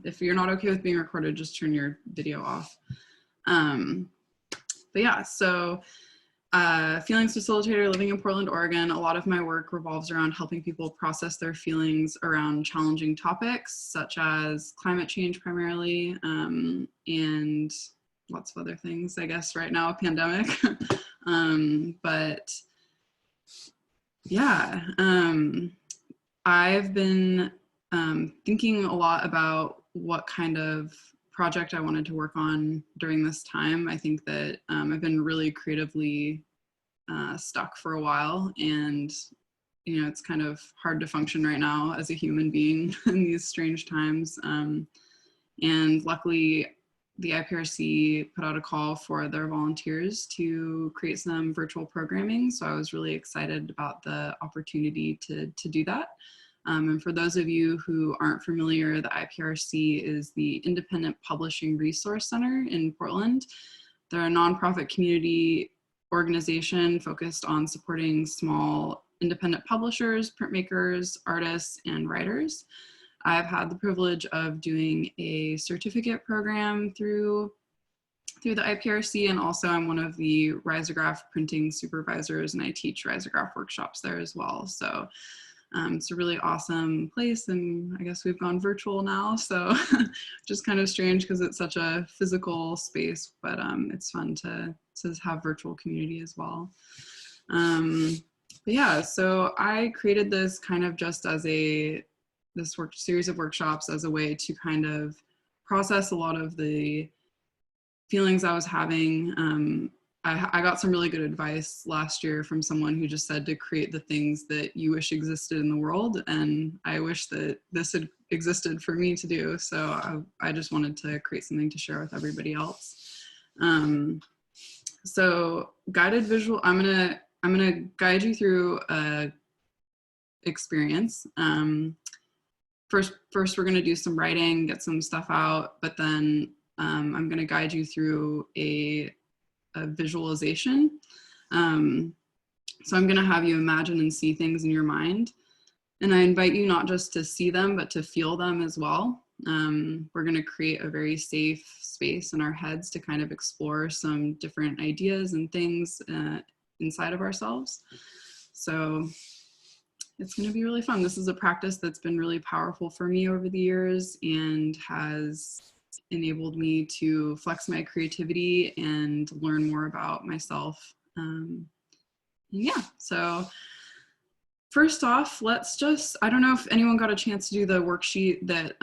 If you're not okay with being recorded, just turn your video off. But yeah, so feelings facilitator living in Portland, Oregon. A lot of my work revolves around helping people process their feelings around challenging topics, such as climate change primarily, and lots of other things, I guess, right now, a pandemic. But yeah, I've been thinking a lot about what kind of project I wanted to work on during this time. I think that I've been really creatively stuck for a while, and you know, it's kind of hard to function right now as a human being in these strange times. And luckily, the IPRC put out a call for their volunteers to create some virtual programming. So I was really excited about the opportunity to do that. And for those of you who aren't familiar, the IPRC is the Independent Publishing Resource Center in Portland. They're a nonprofit community organization focused on supporting small independent publishers, printmakers, artists, and writers. I've had the privilege of doing a certificate program through the IPRC, and also I'm one of the risograph printing supervisors, and I teach risograph workshops there as well. So it's a really awesome place, and I guess we've gone virtual now, so just kind of strange because it's such a physical space, but it's fun to have virtual community as well. But yeah, so I created this kind of just as this series of workshops as a way to kind of process a lot of the feelings I was having. I got some really good advice last year from someone who just said to create the things that you wish existed in the world. And I wish that this had existed for me to do. So I just wanted to create something to share with everybody else. So guided visual, I'm gonna guide you through a experience. First we're gonna do some writing, get some stuff out, but then I'm gonna guide you through a visualization. So I'm going to have you imagine and see things in your mind. And I invite you not just to see them, but to feel them as well. We're going to create a very safe space in our heads to kind of explore some different ideas and things inside of ourselves. So it's going to be really fun. This is a practice that's been really powerful for me over the years and has enabled me to flex my creativity and learn more about myself. Yeah, so first off, I don't know if anyone got a chance to do the worksheet that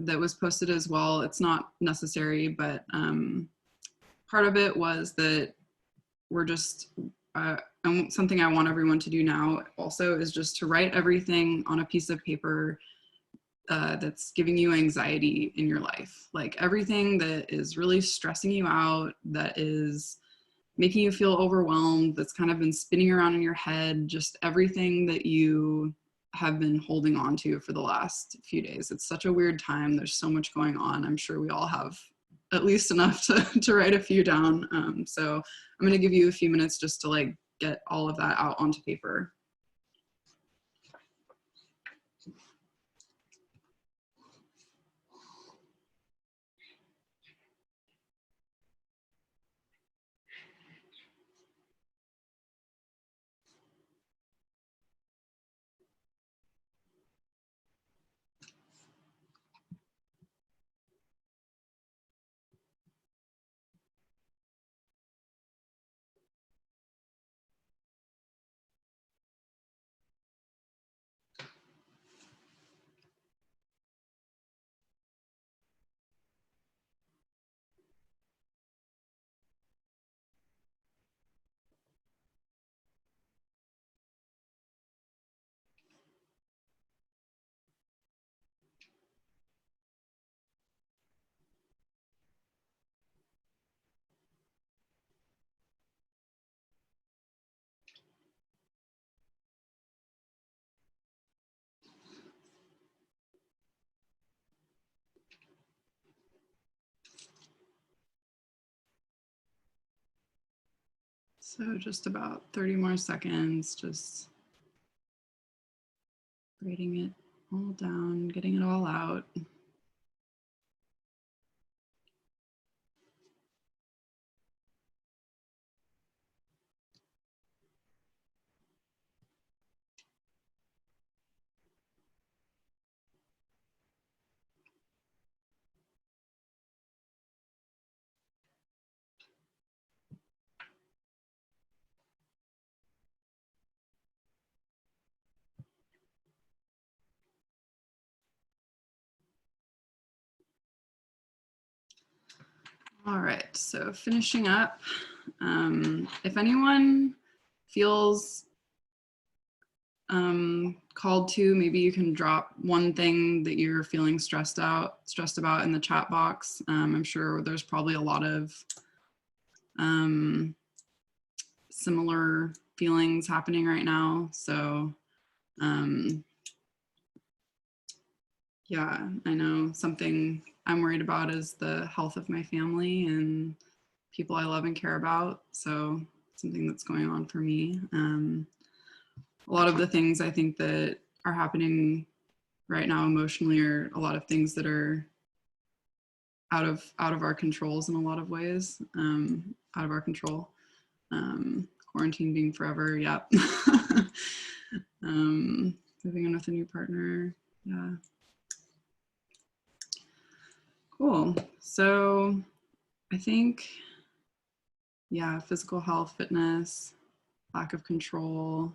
that was posted as well. It's not necessary, but part of it was that we're just, something I want everyone to do now also is just to write everything on a piece of paper that's giving you anxiety in your life. Like everything that is really stressing you out, that is making you feel overwhelmed, that's kind of been spinning around in your head, just everything that you have been holding on to for the last few days. It's such a weird time. There's so much going on. I'm sure we all have at least enough to write a few down. So I'm going to give you a few minutes just to like get all of that out onto paper. So just about 30 more seconds, just writing it all down, getting it all out. All right, so finishing up, if anyone feels called to, maybe you can drop one thing that you're feeling stressed about in the chat box. I'm sure there's probably a lot of similar feelings happening right now. So yeah, I know something I'm worried about is the health of my family and people I love and care about. So something that's going on for me. A lot of the things I think that are happening right now emotionally are a lot of things that are out of our controls in a lot of ways, out of our control. Quarantine being forever, yep. Moving in with a new partner, yeah. Cool. So I think, yeah, physical health, fitness, lack of control.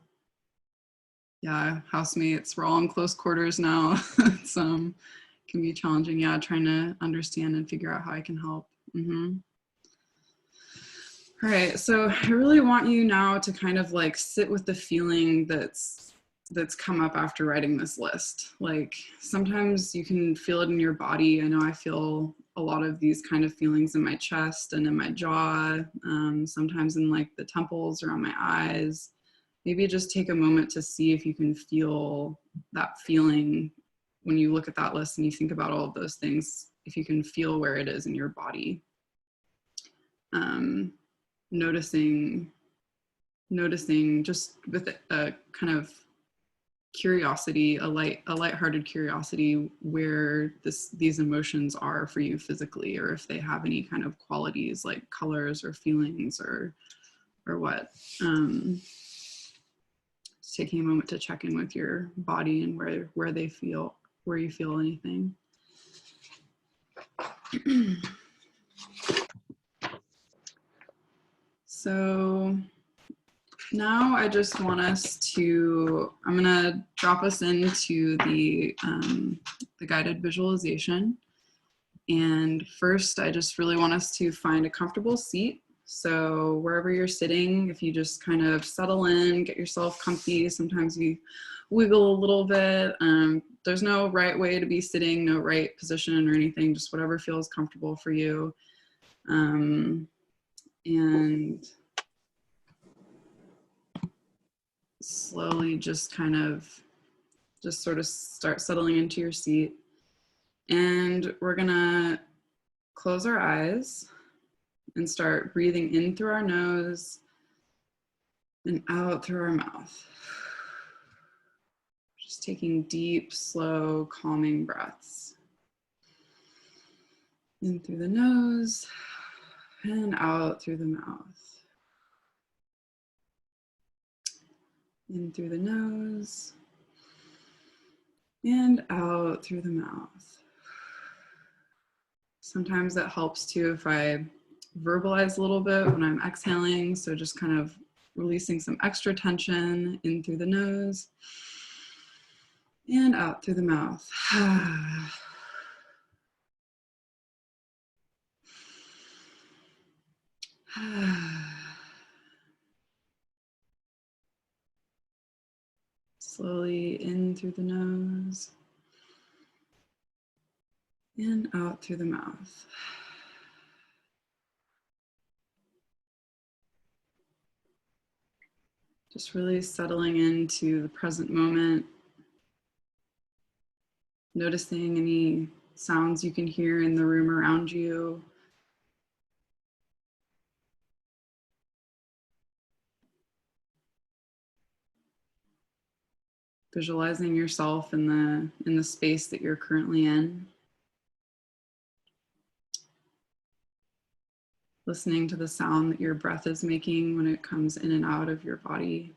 Yeah, housemates, we're all in close quarters now. It's can be challenging. Yeah, trying to understand and figure out how I can help. All right, so I really want you now to kind of like sit with the feeling that's come up after writing this list. Like sometimes you can feel it in your body. I know I feel a lot of these kind of feelings in my chest and in my jaw, sometimes in like the temples around my eyes. Maybe just take a moment to see if you can feel that feeling when you look at that list and you think about all of those things, if you can feel where it is in your body. Noticing just with a kind of curiosity, a lighthearted curiosity where these emotions are for you physically, or if they have any kind of qualities like colors or feelings or what. Just taking a moment to check in with your body and where you feel anything. So now I just want us to, I'm gonna drop us into the guided visualization. And first, I just really want us to find a comfortable seat. So wherever you're sitting, if you just kind of settle in, get yourself comfy. Sometimes you wiggle a little bit. There's no right way to be sitting, no right position or anything, just whatever feels comfortable for you. And slowly just kind of just sort of start settling into your seat. And we're gonna close our eyes and start breathing in through our nose and out through our mouth. Just taking deep, slow, calming breaths. In through the nose and out through the mouth. In through the nose and out through the mouth. Sometimes it helps too if I verbalize a little bit when I'm exhaling. So just kind of releasing some extra tension in through the nose and out through the mouth. Slowly in through the nose and out through the mouth. Just really settling into the present moment, noticing any sounds you can hear in the room around you. Visualizing yourself in the space that you're currently in. Listening to the sound that your breath is making when it comes in and out of your body.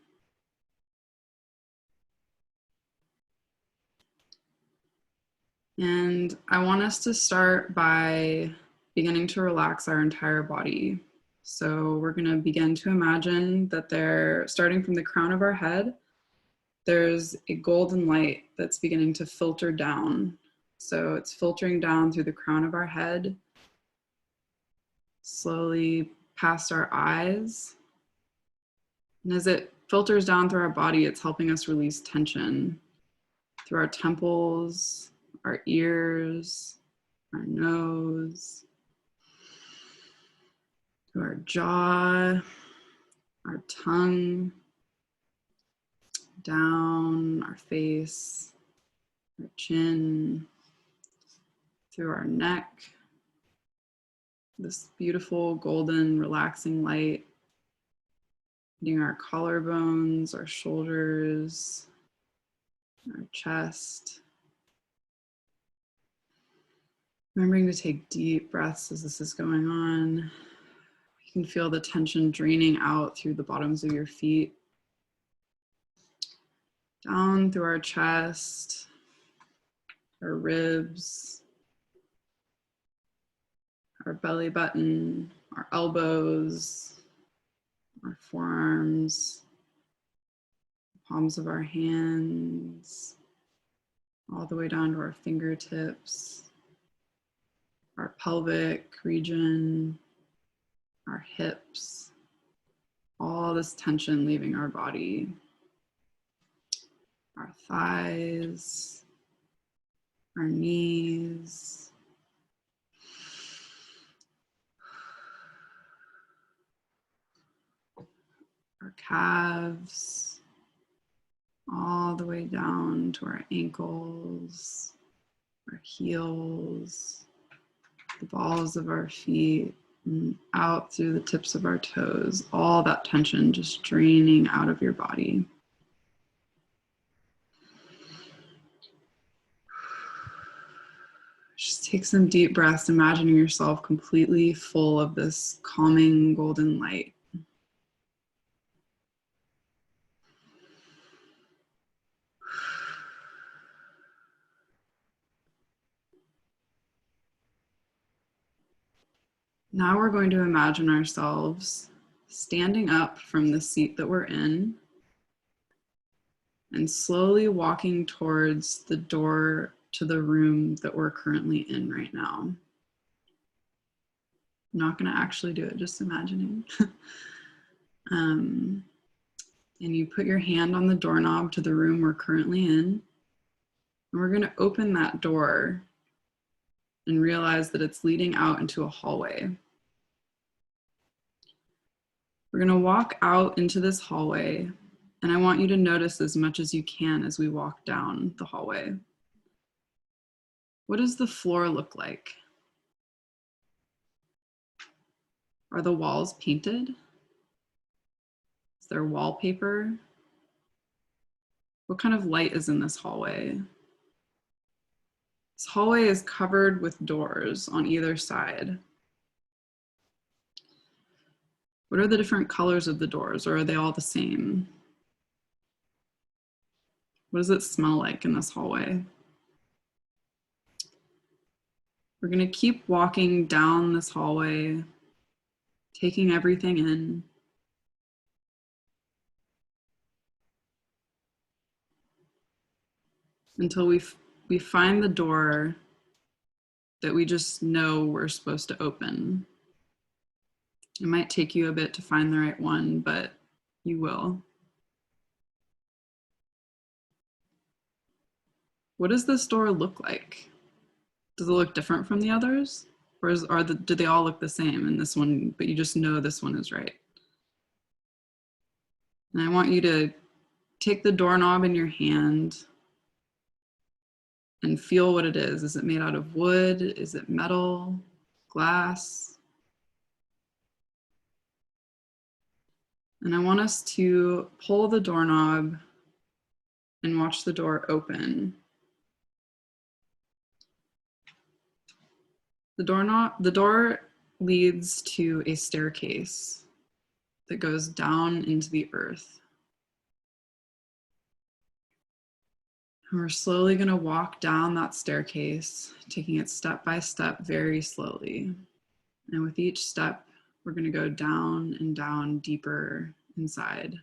And I want us to start by beginning to relax our entire body. So we're going to begin to imagine that starting from the crown of our head, there's a golden light that's beginning to filter down. So it's filtering down through the crown of our head, slowly past our eyes. And as it filters down through our body, it's helping us release tension through our temples, our ears, our nose, through our jaw, our tongue, down our face, our chin, through our neck. This beautiful golden relaxing light hitting our collarbones, our shoulders, our chest. Remembering to take deep breaths as this is going on. You can feel the tension draining out through the bottoms of your feet, down through our chest, our ribs, our belly button, our elbows, our forearms, palms of our hands, all the way down to our fingertips, our pelvic region, our hips, all this tension leaving our body, our thighs, our knees, our calves, all the way down to our ankles, our heels, the balls of our feet, and out through the tips of our toes, all that tension just draining out of your body. Just take some deep breaths, imagining yourself completely full of this calming golden light. Now we're going to imagine ourselves standing up from the seat that we're in and slowly walking towards the door to the room that we're currently in right now. I'm not going to actually do it, just imagining. And you put your hand on the doorknob to the room we're currently in. And we're going to open that door and realize that it's leading out into a hallway. We're going to walk out into this hallway, and I want you to notice as much as you can as we walk down the hallway. What does the floor look like? Are the walls painted? Is there wallpaper? What kind of light is in this hallway? This hallway is covered with doors on either side. What are the different colors of the doors, or are they all the same? What does it smell like in this hallway? We're going to keep walking down this hallway, taking everything in. Until we find the door that we just know we're supposed to open. It might take you a bit to find the right one, but you will. What does this door look like? Does it look different from the others? Or do they all look the same in this one, but you just know this one is right? And I want you to take the doorknob in your hand and feel what it is. Is it made out of wood? Is it metal? Glass? And I want us to pull the doorknob and watch the door open. The door leads to a staircase that goes down into the earth. And we're slowly going to walk down that staircase, taking it step by step, very slowly. And with each step, we're going to go down and down deeper inside.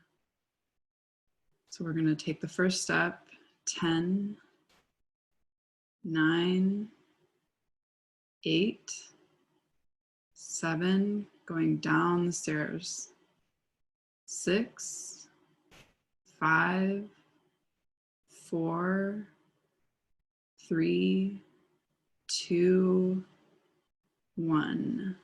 So we're going to take the first step, 10, 9, 8, 7, going down the stairs. 6, 5, 4, 3, 2, 1.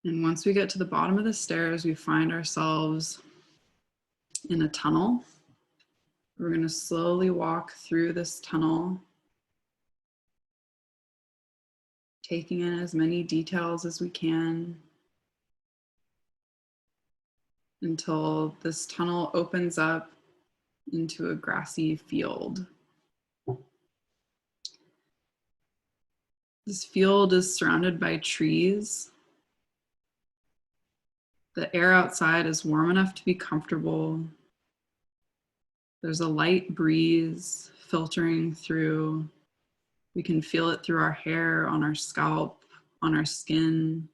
And once we get to the bottom of the stairs, we find ourselves in a tunnel. We're going to slowly walk through this tunnel, taking in as many details as we can until this tunnel opens up into a grassy field. This field is surrounded by trees. The air outside is warm enough to be comfortable. There's a light breeze filtering through. We can feel it through our hair, on our scalp, on our skin.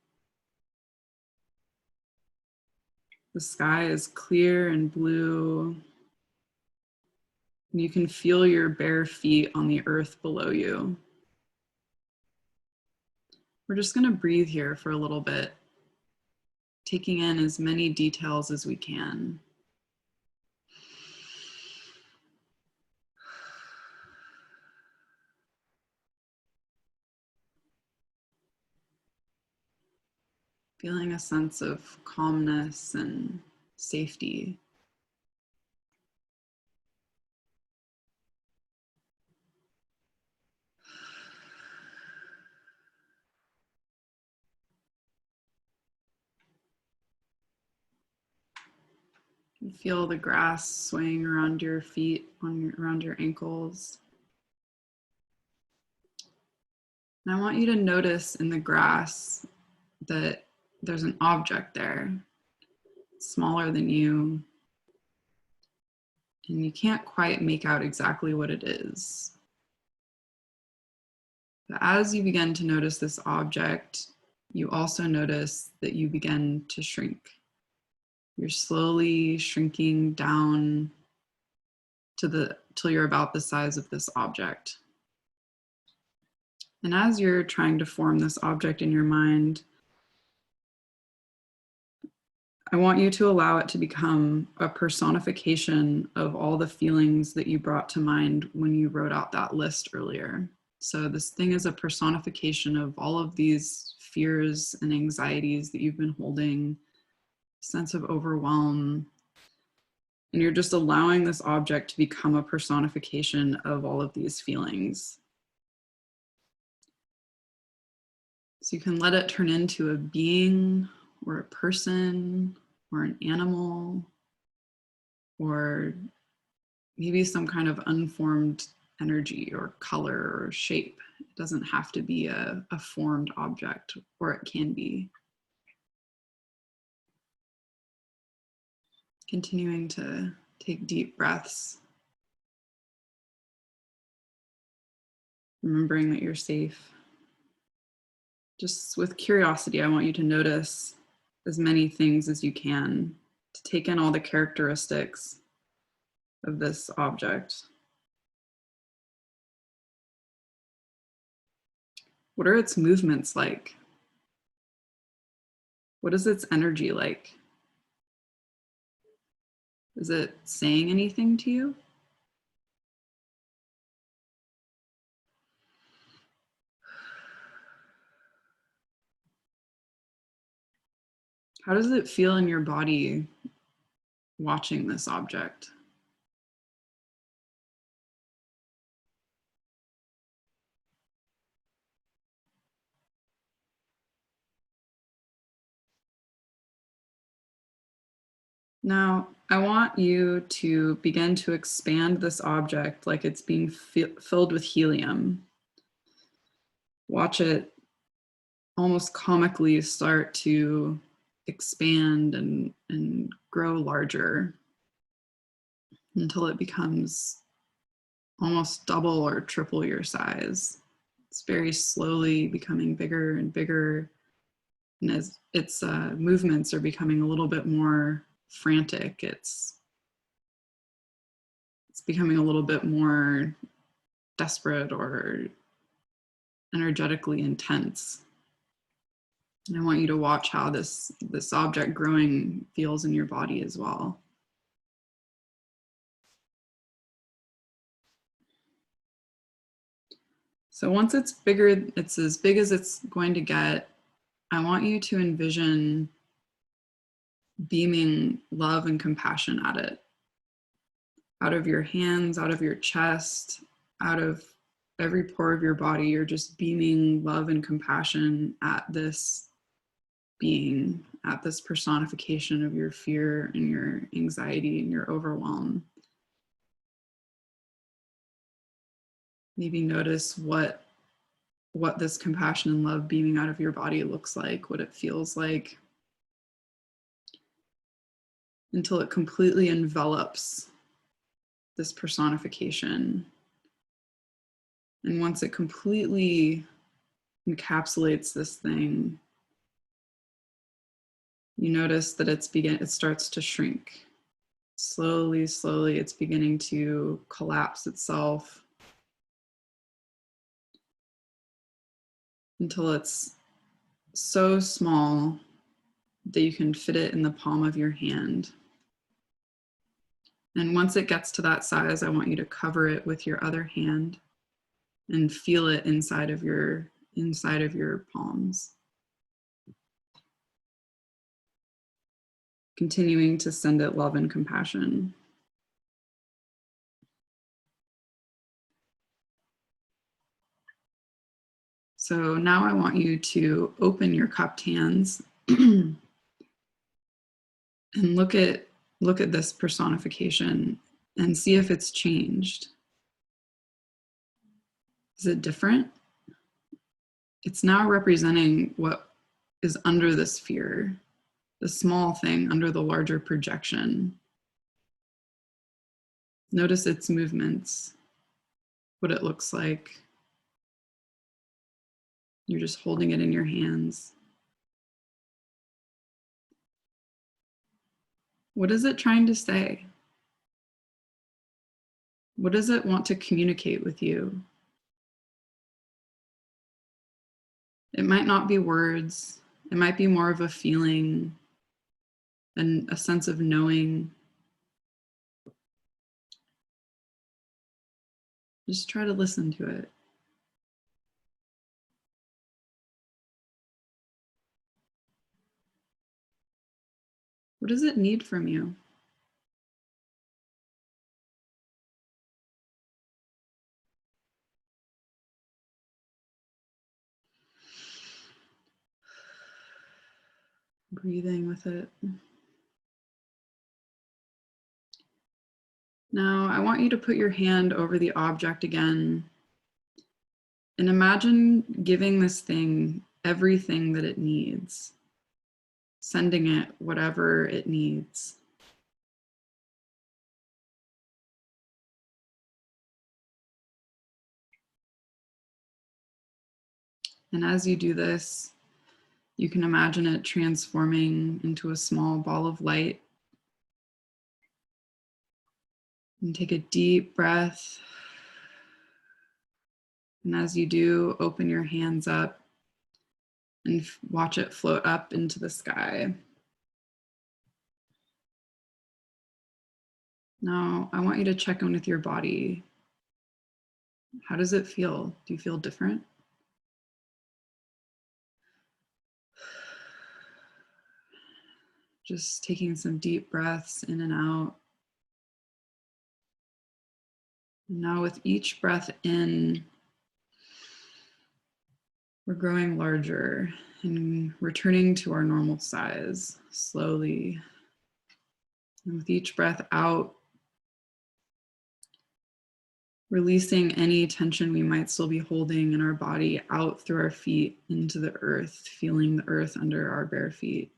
The sky is clear and blue. And you can feel your bare feet on the earth below you. We're just going to breathe here for a little bit, taking in as many details as we can. Feeling a sense of calmness and safety. You feel the grass swaying around your feet, around your ankles. And I want you to notice in the grass that there's an object there, smaller than you, and you can't quite make out exactly what it is. But as you begin to notice this object, you also notice that you begin to shrink. You're slowly shrinking down till you're about the size of this object. And as you're trying to form this object in your mind, I want you to allow it to become a personification of all the feelings that you brought to mind when you wrote out that list earlier. So this thing is a personification of all of these fears and anxieties that you've been holding, sense of overwhelm, and you're just allowing this object to become a personification of all of these feelings. So you can let it turn into a being or a person or an animal or maybe some kind of unformed energy or color or shape. It doesn't have to be a formed object, or it can be. Continuing to take deep breaths, remembering that you're safe. Just with curiosity, I want you to notice as many things as you can, to take in all the characteristics of this object. What are its movements like? What is its energy like? Is it saying anything to you? How does it feel in your body watching this object? Now, I want you to begin to expand this object like it's being filled with helium. Watch it almost comically start to expand and grow larger until it becomes almost double or triple your size. It's very slowly becoming bigger and bigger, and as its movements are becoming a little bit more frantic, it's becoming a little bit more desperate or energetically intense. And I want you to watch how this object growing feels in your body as well. So once it's bigger, it's as big as it's going to get, I want you to envision beaming love and compassion at it. Out of your hands, out of your chest, out of every pore of your body, you're just beaming love and compassion at this being, at this personification of your fear and your anxiety and your overwhelm. Maybe notice what this compassion and love beaming out of your body looks like, what it feels like, until it completely envelops this personification. And once it completely encapsulates this thing, you notice that it starts to shrink. Slowly, slowly, it's beginning to collapse itself until it's so small that you can fit it in the palm of your hand. And once it gets to that size, I want you to cover it with your other hand and feel it inside of your palms. Continuing to send it love and compassion. So now I want you to open your cupped hands and look at this personification and see if it's changed. Is it different? It's now representing what is under this fear, the small thing under the larger projection. Notice its movements, what it looks like. You're just holding it in your hands. What is it trying to say? What does it want to communicate with you? It might not be words. It might be more of a feeling and a sense of knowing. Just try to listen to it. What does it need from you? Breathing with it. Now, I want you to put your hand over the object again and imagine giving this thing everything that it needs, sending it whatever it needs. And as you do this, you can imagine it transforming into a small ball of light. And take a deep breath. And as you do, open your hands up and watch it float up into the sky. Now, I want you to check in with your body. How does it feel? Do you feel different? Just taking some deep breaths in and out. And now with each breath in, we're growing larger and returning to our normal size slowly. And with each breath out, releasing any tension we might still be holding in our body out through our feet into the earth, feeling the earth under our bare feet.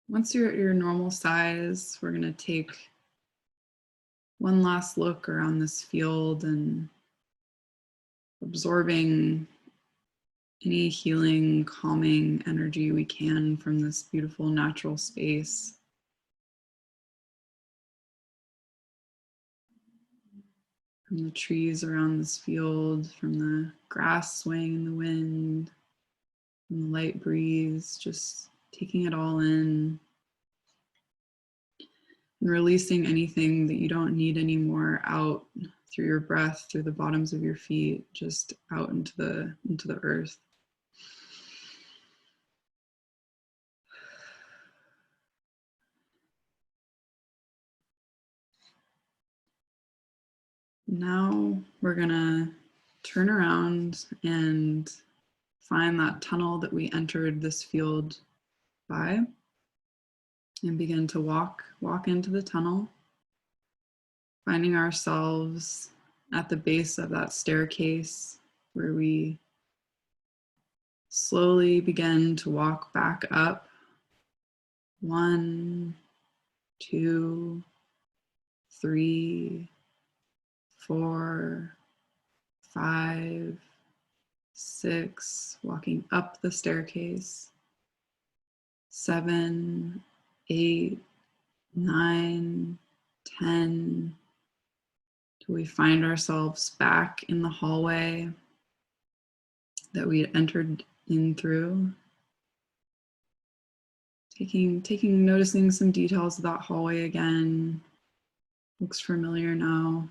Once you're at your normal size, we're going to take one last look around this field and absorbing any healing, calming energy we can from this beautiful natural space. from the trees around this field, from the grass swaying in the wind, from the light breeze, just taking it all in and releasing anything that you don't need anymore out through your breath, through the bottoms of your feet, just out into the earth. Now we're gonna turn around and find that tunnel that we entered this field by and begin to walk into the tunnel, finding ourselves at the base of that staircase where we slowly begin to walk back up. 1, 2, 3, 4, 5, 6, walking up the staircase. 7, 8, 9, 10, till we find ourselves back in the hallway that we had entered in through. Noticing some details of that hallway again. Looks familiar now.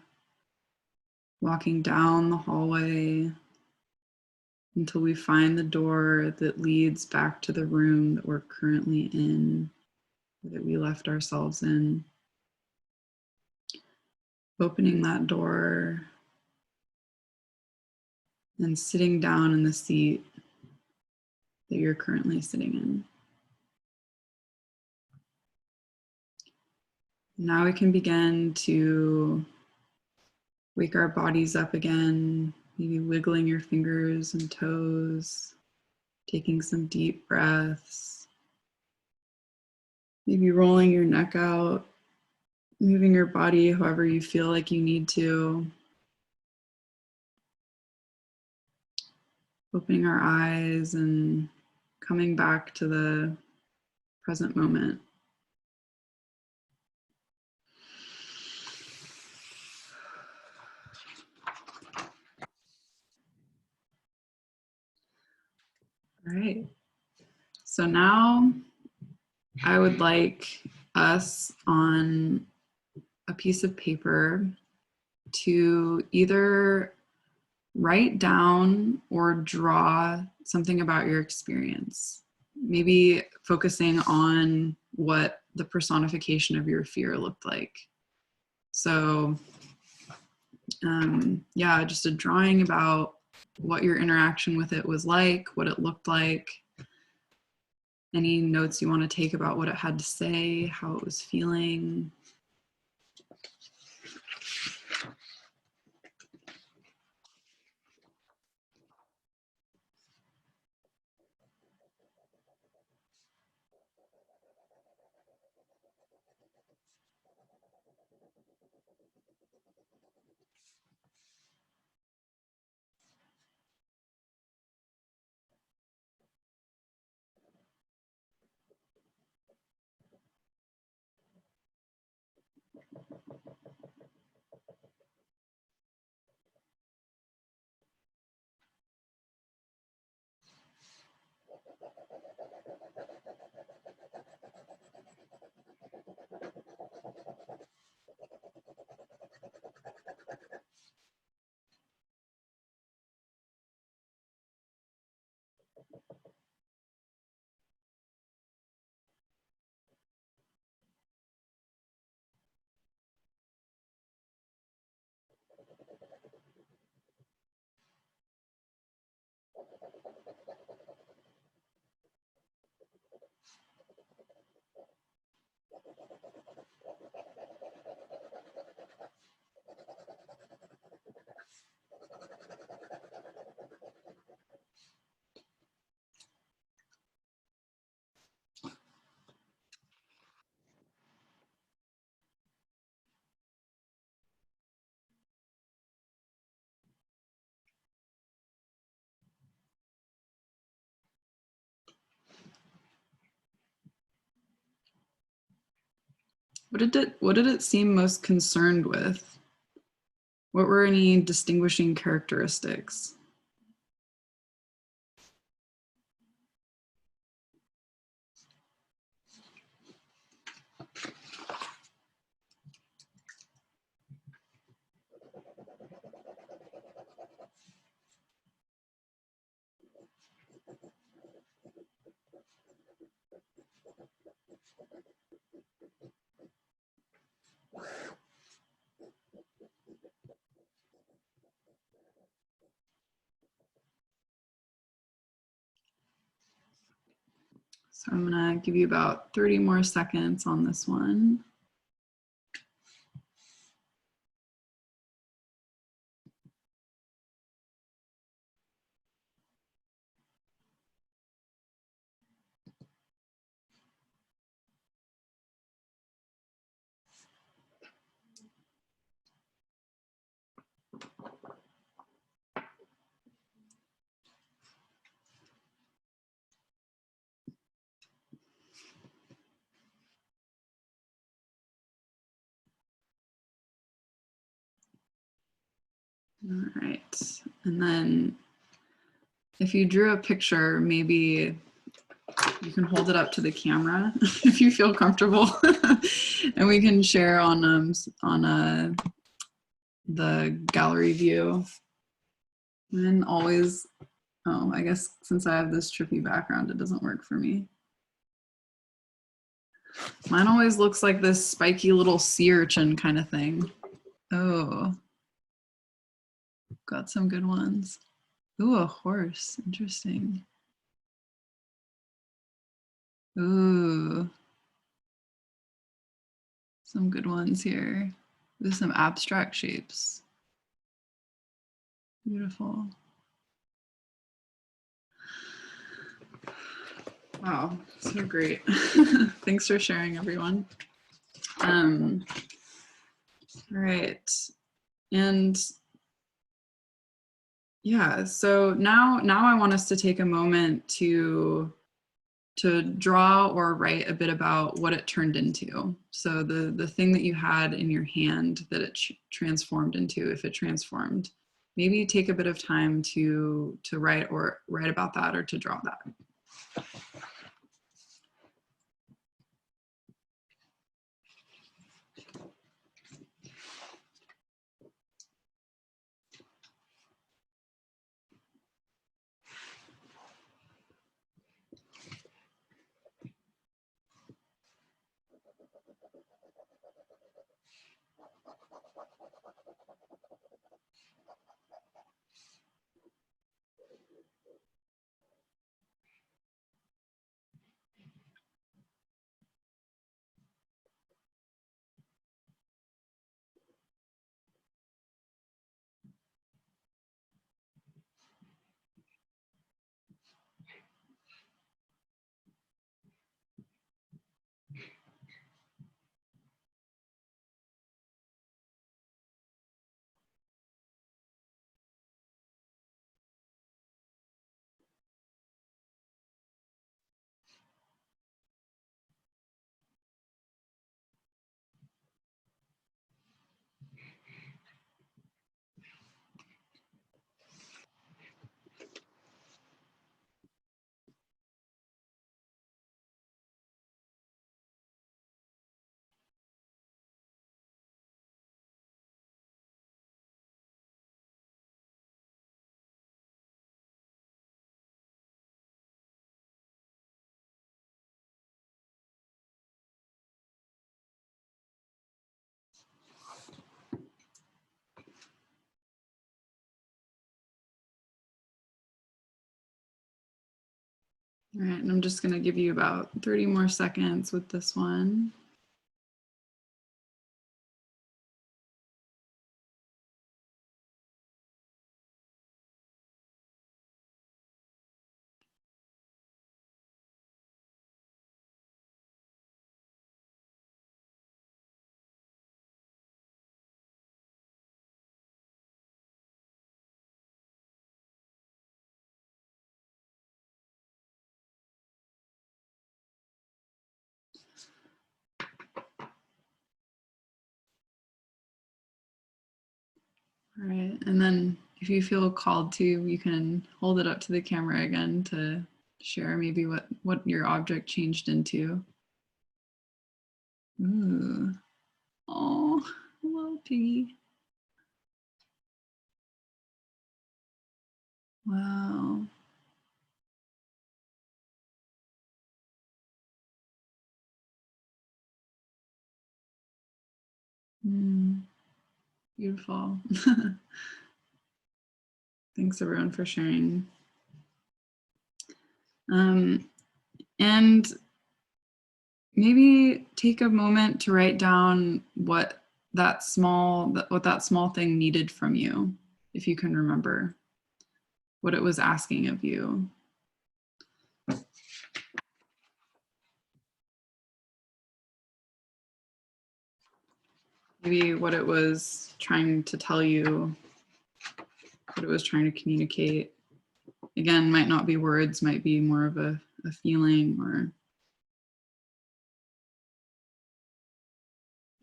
Walking down the hallway until we find the door that leads back to the room that we're currently in, that we left ourselves in. Opening that door and sitting down in the seat that you're currently sitting in. Now we can begin to wake our bodies up again, maybe wiggling your fingers and toes, taking some deep breaths, maybe rolling your neck out, moving your body however you feel like you need to. Opening our eyes and coming back to the present moment. All right. So now I would like us on a piece of paper to either write down or draw something about your experience, maybe focusing on what the personification of your fear looked like. So yeah, just a drawing about what your interaction with it was like, what it looked like, any notes you want to take about what it had to say, how it was feeling. What did it seem most concerned with? What were any distinguishing characteristics? So I'm gonna give you about 30 more seconds on this one. All right, and then if you drew a picture, maybe you can hold it up to the camera if you feel comfortable, and we can share on the gallery view. And always, oh, I guess since I have this trippy background, it doesn't work for me. Mine always looks like this spiky little sea urchin kind of thing. Oh, got some good ones. Ooh, a horse. Interesting. Ooh, some good ones here. There's some abstract shapes. Beautiful. Wow, so great. Thanks for sharing, everyone. All right. And yeah, so now I want us to take a moment to draw or write a bit about what it turned into. So the thing that you had in your hand that it transformed into, if it transformed. Maybe take a bit of time to write about that or to draw that. All right, and I'm just going to give you about 30 more seconds with this one. All right, and then if you feel called to, you can hold it up to the camera again to share maybe what your object changed into. Ooh, oh, little piggy. Wow. Beautiful. Thanks everyone for sharing. And maybe take a moment to write down what that small thing needed from you, if you can remember what it was asking of you. Maybe what it was trying to tell you, what it was trying to communicate. Again, might not be words, might be more of a feeling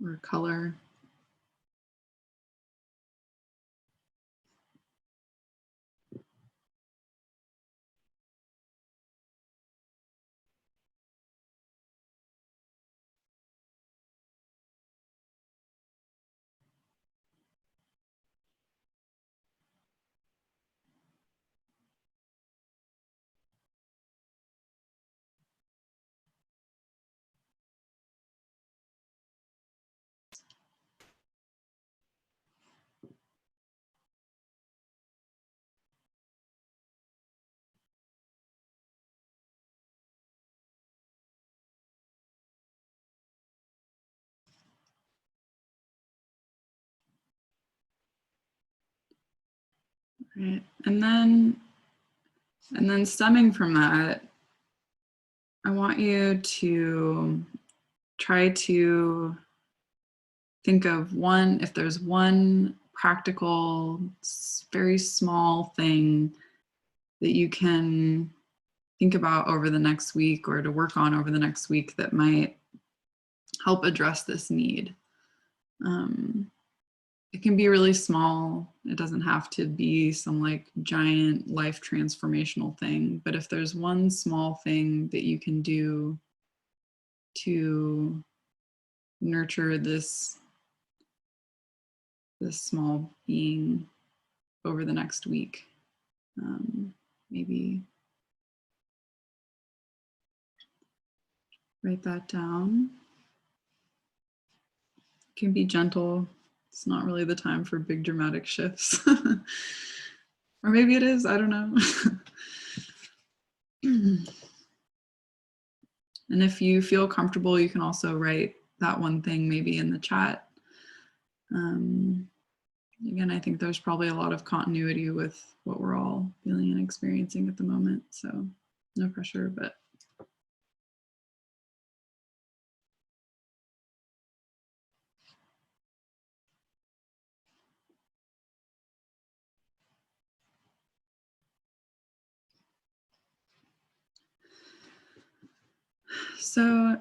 or color. Right. And then stemming from that, I want you to try to think of if there's one practical, very small thing that you can think about over the next week or to work on over the next week that might help address this need. It can be really small. It doesn't have to be some like giant life transformational thing, but if there's one small thing that you can do to nurture this small being over the next week, maybe write that down. It can be gentle. It's not really the time for big dramatic shifts. Or maybe it is, I don't know. And if you feel comfortable, you can also write that one thing maybe in the chat. Again, I think there's probably a lot of continuity with what we're all feeling and experiencing at the moment. So no pressure, but. So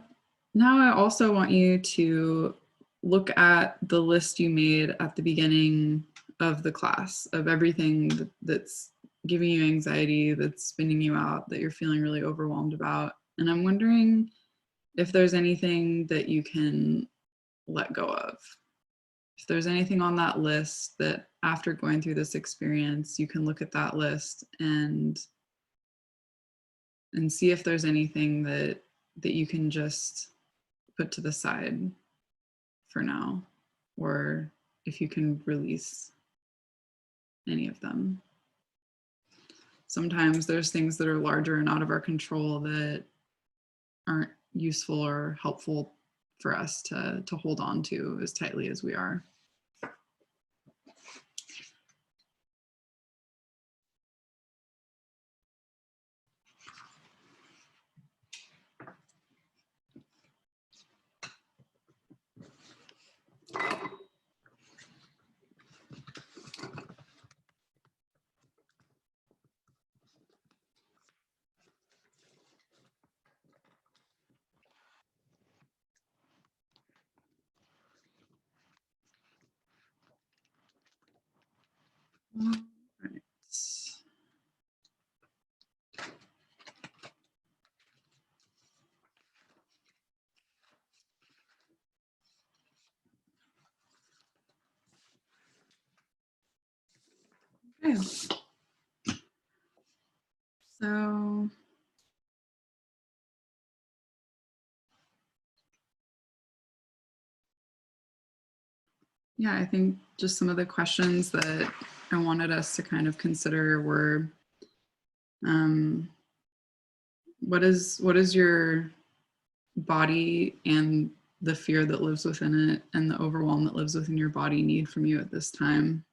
now I also want you to look at the list you made at the beginning of the class of everything that's giving you anxiety, that's spinning you out, that you're feeling really overwhelmed about. And I'm wondering if there's anything that you can let go of. If there's anything on that list that after going through this experience, you can look at that list and see if there's anything that you can just put to the side for now, or if you can release any of them. Sometimes there's things that are larger and out of our control that aren't useful or helpful for us to hold on to as tightly as we are. Okay. So yeah, I think just some of the questions that I wanted us to kind of consider were, what is your body and the fear that lives within it and the overwhelm that lives within your body need from you at this time?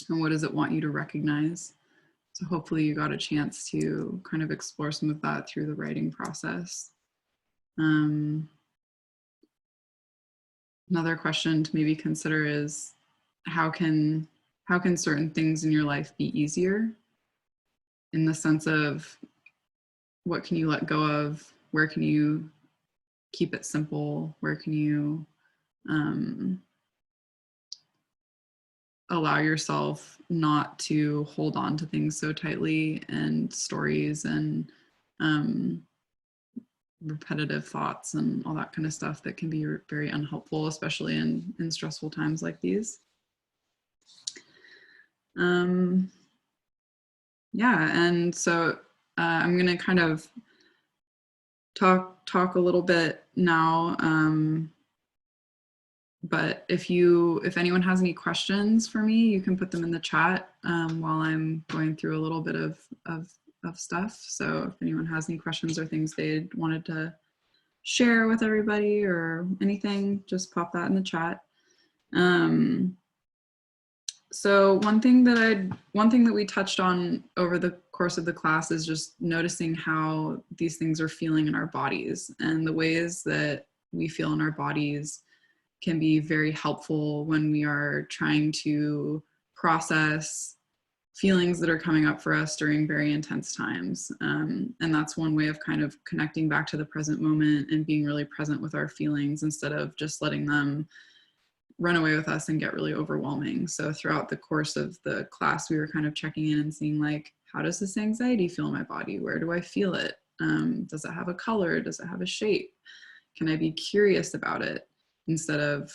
And what does it want you to recognize? So hopefully you got a chance to kind of explore some of that through the writing process. Another question to maybe consider is how can certain things in your life be easier, in the sense of what can you let go of, where can you keep it simple, where can you allow yourself not to hold on to things so tightly, and stories and repetitive thoughts and all that kind of stuff that can be very unhelpful, especially in stressful times like these. Yeah, and so I'm going to kind of talk a little bit now, but if anyone has any questions for me, you can put them in the chat while I'm going through a little bit of stuff. So if anyone has any questions or things they wanted to share with everybody or anything, just pop that in the chat. So one thing that we touched on over the course of the class is just noticing how these things are feeling in our bodies, and the ways that we feel in our bodies can be very helpful when we are trying to process feelings that are coming up for us during very intense times. And that's one way of kind of connecting back to the present moment and being really present with our feelings instead of just letting them run away with us and get really overwhelming. So throughout the course of the class, we were kind of checking in and seeing, like, how does this anxiety feel in my body? Where do I feel it? Does it have a color? Does it have a shape? Can I be curious about it instead of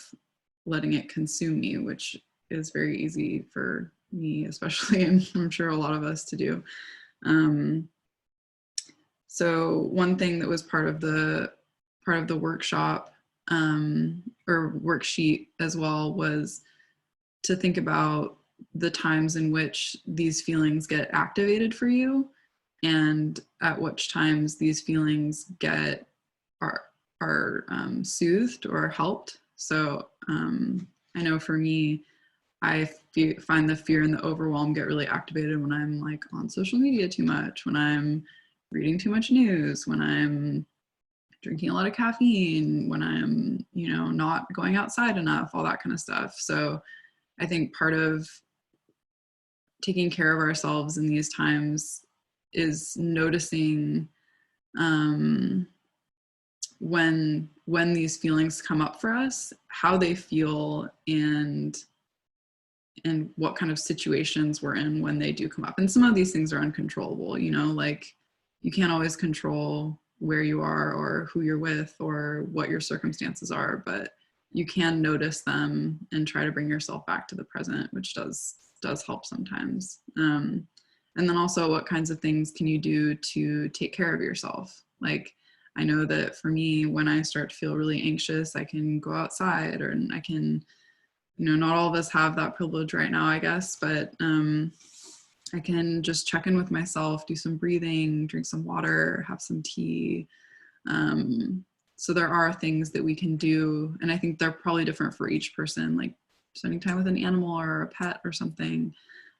letting it consume me, which is very easy for me, especially, and I'm sure a lot of us, to do. So one thing that was part of the workshop or worksheet as well was to think about the times in which these feelings get activated for you, and at which times these feelings are soothed or helped. So I know for me, I find the fear and the overwhelm get really activated when I'm like on social media too much, when I'm reading too much news, when I'm drinking a lot of caffeine, when I'm, not going outside enough, all that kind of stuff. So I think part of taking care of ourselves in these times is noticing when these feelings come up for us, how they feel, and what kind of situations we're in when they do come up. And some of these things are uncontrollable, like you can't always control where you are or who you're with or what your circumstances are, but you can notice them and try to bring yourself back to the present, which does help sometimes. And then also, what kinds of things can you do to take care of yourself? Like, I know that for me, when I start to feel really anxious, I can go outside, or I can, not all of us have that privilege right now, I guess, but I can just check in with myself, do some breathing, drink some water, have some tea. So there are things that we can do, and I think they're probably different for each person, like spending time with an animal or a pet or something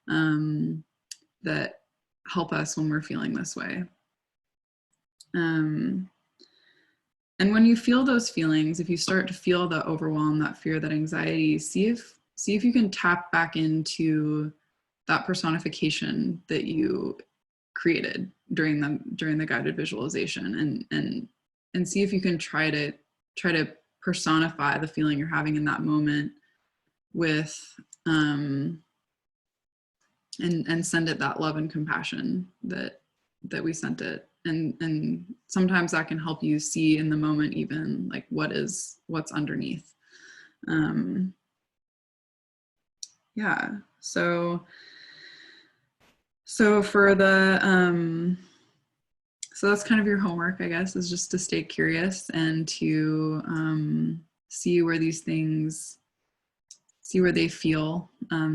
that help us when we're feeling this way. And when you feel those feelings, if you start to feel the overwhelm, that fear, that anxiety, see if you can tap back into that personification that you created during the guided visualization, and see if you can try to personify the feeling you're having in that moment with and send it that love and compassion that we sent it. And sometimes that can help you see in the moment, even like what's underneath. Yeah. So So for the, so that's kind of your homework, I guess, is just to stay curious and to see where these things, see where they feel,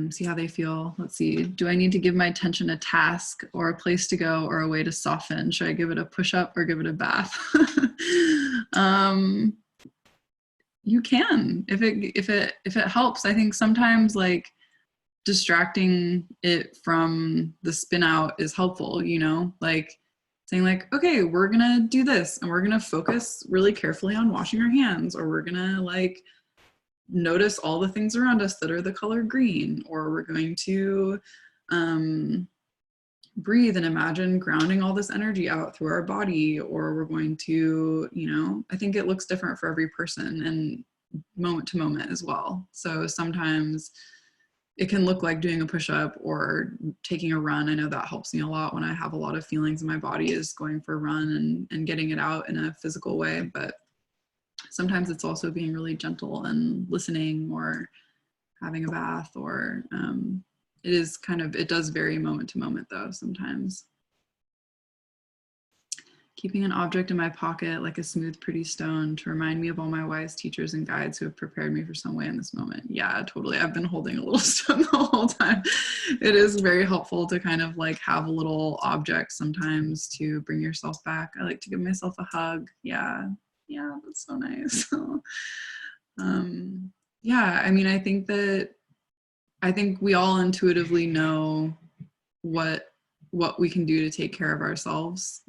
see how they feel. Let's see, do I need to give my attention a task or a place to go or a way to soften? Should I give it a push-up or give it a bath? You can, if it helps. I think sometimes like distracting it from the spin out is helpful, you know, like saying like, okay, we're gonna do this and we're gonna focus really carefully on washing our hands, or we're gonna like notice all the things around us that are the color green, or we're going to breathe and imagine grounding all this energy out through our body, or we're going to, you know, I think it looks different for every person and moment to moment as well. So sometimes it can look like doing a push-up or taking a run. I know that helps me a lot when I have a lot of feelings in my body, is going for a run and getting it out in a physical way. But sometimes it's also being really gentle and listening, or having a bath, or it is kind of, it does vary moment to moment though sometimes. Keeping an object in my pocket like a smooth, pretty stone to remind me of all my wise teachers and guides who have prepared me for some way in this moment. Yeah, totally. I've been holding a little stone the whole time. It is very helpful to kind of like have a little object sometimes to bring yourself back. I like to give myself a hug. Yeah, that's so nice. Yeah, I mean, I think we all intuitively know what we can do to take care of ourselves.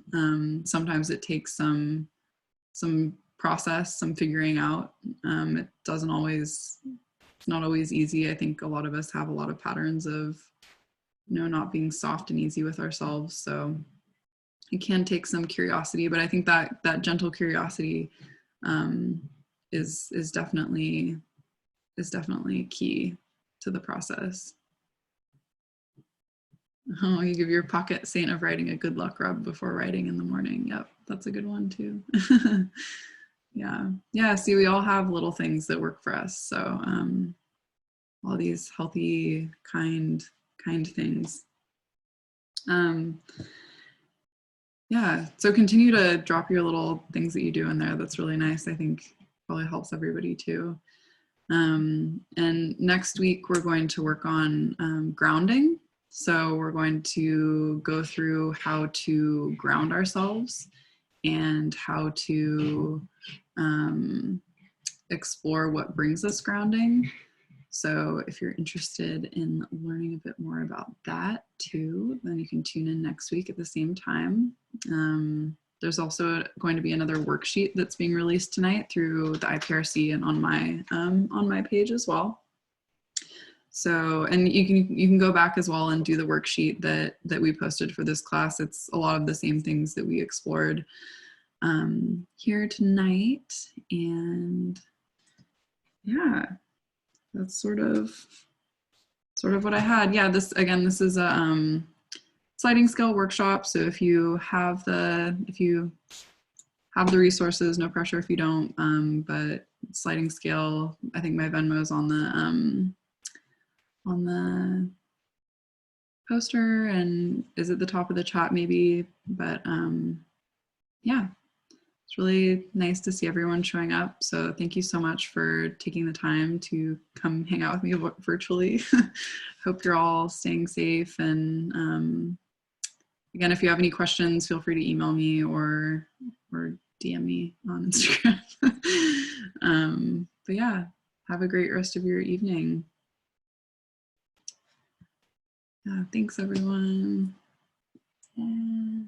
Sometimes it takes some process, some figuring out. It doesn't always, it's not always easy. I think a lot of us have a lot of patterns of, you know, not being soft and easy with ourselves. So it can take some curiosity, but I think that gentle curiosity is definitely key to the process. Oh, you give your pocket saint of writing a good luck rub before writing in the morning. Yep, that's a good one too. Yeah. See, we all have little things that work for us. So all these healthy, kind things. Yeah. So continue to drop your little things that you do in there. That's really nice. I think probably helps everybody too. And next week we're going to work on grounding. So we're going to go through how to ground ourselves and how to explore what brings us grounding. So if you're interested in learning a bit more about that too, then you can tune in next week at the same time. There's also going to be another worksheet that's being released tonight through the IPRC and on my page as well. So, and you can go back as well and do the worksheet that we posted for this class. It's a lot of the same things that we explored here tonight. And yeah, that's sort of what I had. Yeah, this is a sliding scale workshop. So if you have the resources, no pressure if you don't, but sliding scale, I think my Venmo is on the poster and is at the top of the chat maybe, but yeah, it's really nice to see everyone showing up. So thank you so much for taking the time to come hang out with me virtually. Hope you're all staying safe. And again, if you have any questions, feel free to email me or DM me on Instagram. But yeah, have a great rest of your evening. Thanks everyone. Yeah.